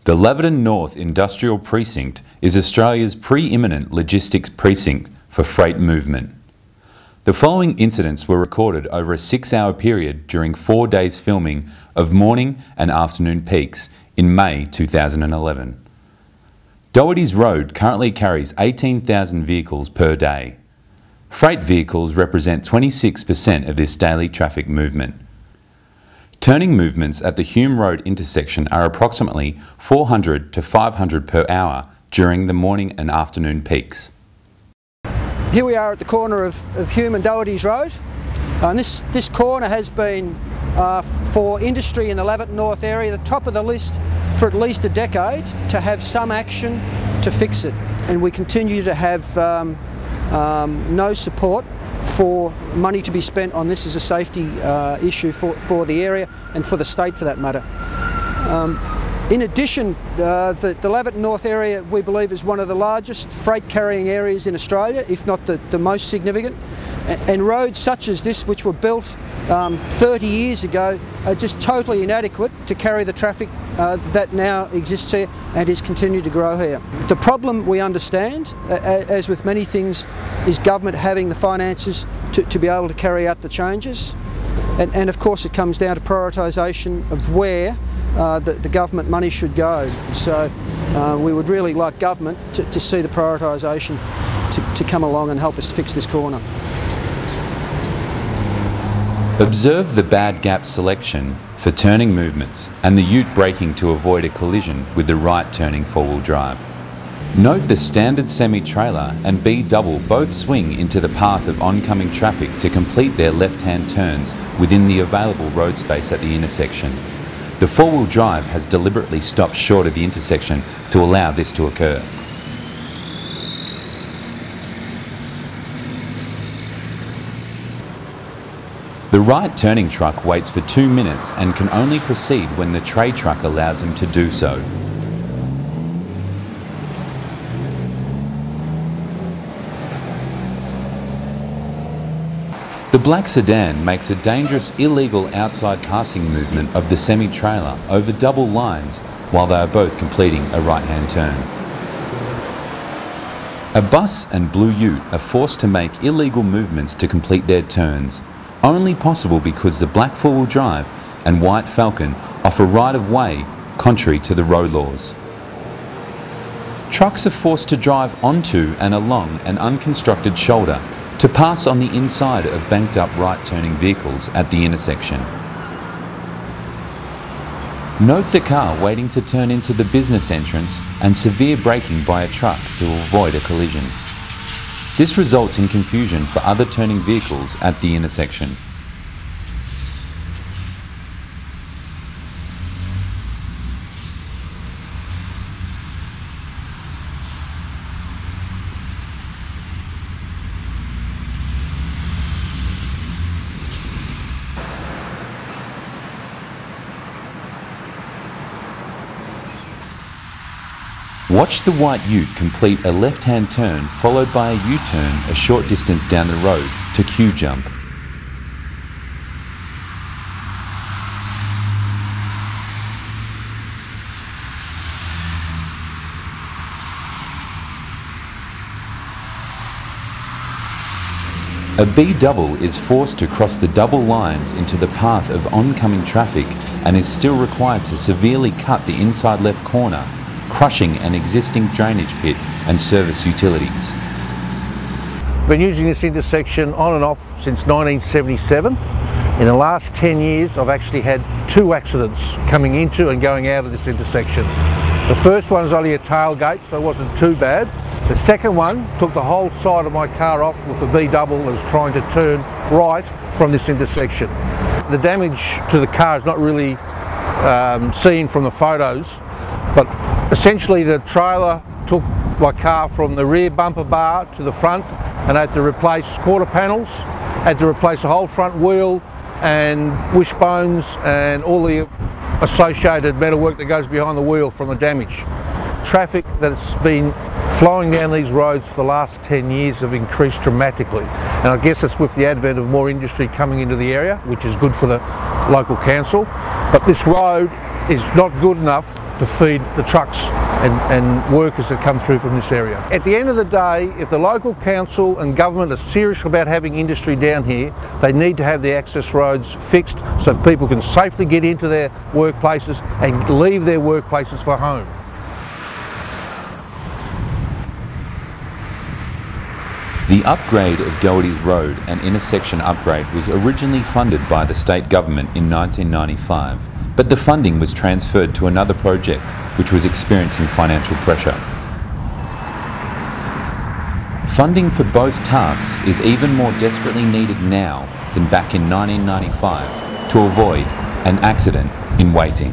The Laverton North Industrial Precinct is Australia's pre-eminent logistics precinct for freight movement. The following incidents were recorded over a 6-hour period during 4 days filming of morning and afternoon peaks in May 2011. Doherty's Road currently carries 18,000 vehicles per day. Freight vehicles represent 26% of this daily traffic movement. Turning movements at the Hume Road intersection are approximately 400 to 500 per hour during the morning and afternoon peaks. Here we are at the corner of Hume and Doherty's Road. And this corner has been, for industry in the Laverton North area, the top of the list for at least a decade to have some action to fix it. And we continue to have no support for money to be spent on this as a safety issue for the area and for the state for that matter. In addition, the Laverton North area we believe is one of the largest freight carrying areas in Australia, if not the most significant. And roads such as this, which were built 30 years ago, are just totally inadequate to carry the traffic that now exists here and is continued to grow here. The problem, we understand, as with many things, is government having the finances to be able to carry out the changes. And of course it comes down to prioritisation of where the government money should go. So we would really like government to see the prioritisation to come along and help us fix this corner. Observe the bad gap selection for turning movements and the ute braking to avoid a collision with the right turning four-wheel drive. Note the standard semi-trailer and B-double both swing into the path of oncoming traffic to complete their left-hand turns within the available road space at the intersection. The four-wheel drive has deliberately stopped short of the intersection to allow this to occur. The right turning truck waits for 2 minutes and can only proceed when the tray truck allows him to do so. The black sedan makes a dangerous illegal outside passing movement of the semi-trailer over double lines while they are both completing a right-hand turn. A bus and blue ute are forced to make illegal movements to complete their turns, only possible because the black four-wheel drive and white Falcon offer right-of-way contrary to the road laws. Trucks are forced to drive onto and along an unconstructed shoulder to pass on the inside of banked up right-turning vehicles at the intersection. Note the car waiting to turn into the business entrance and severe braking by a truck to avoid a collision. This results in confusion for other turning vehicles at the intersection. Watch the white ute complete a left-hand turn followed by a U-turn a short distance down the road to Q-jump. A B-double is forced to cross the double lines into the path of oncoming traffic and is still required to severely cut the inside left corner, crushing an existing drainage pit and service utilities. Been using this intersection on and off since 1977. In the last 10 years I've actually had 2 accidents coming into and going out of this intersection. The first one was only a tailgate, so it wasn't too bad. The second one took the whole side of my car off with the B-double that was trying to turn right from this intersection. The damage to the car is not really seen from the photos, but essentially the trailer took my car from the rear bumper bar to the front and had to replace quarter panels, had to replace the whole front wheel and wishbones and all the associated metalwork that goes behind the wheel from the damage. Traffic that's been flowing down these roads for the last 10 years have increased dramatically, and I guess it's with the advent of more industry coming into the area, which is good for the local council. But this road is not good enough to feed the trucks and workers that come through from this area. At the end of the day, if the local council and government are serious about having industry down here, they need to have the access roads fixed so people can safely get into their workplaces and leave their workplaces for home. The upgrade of Doherty's Road and intersection upgrade was originally funded by the state government in 1995, but the funding was transferred to another project which was experiencing financial pressure. Funding for both tasks is even more desperately needed now than back in 1995 to avoid an accident in waiting.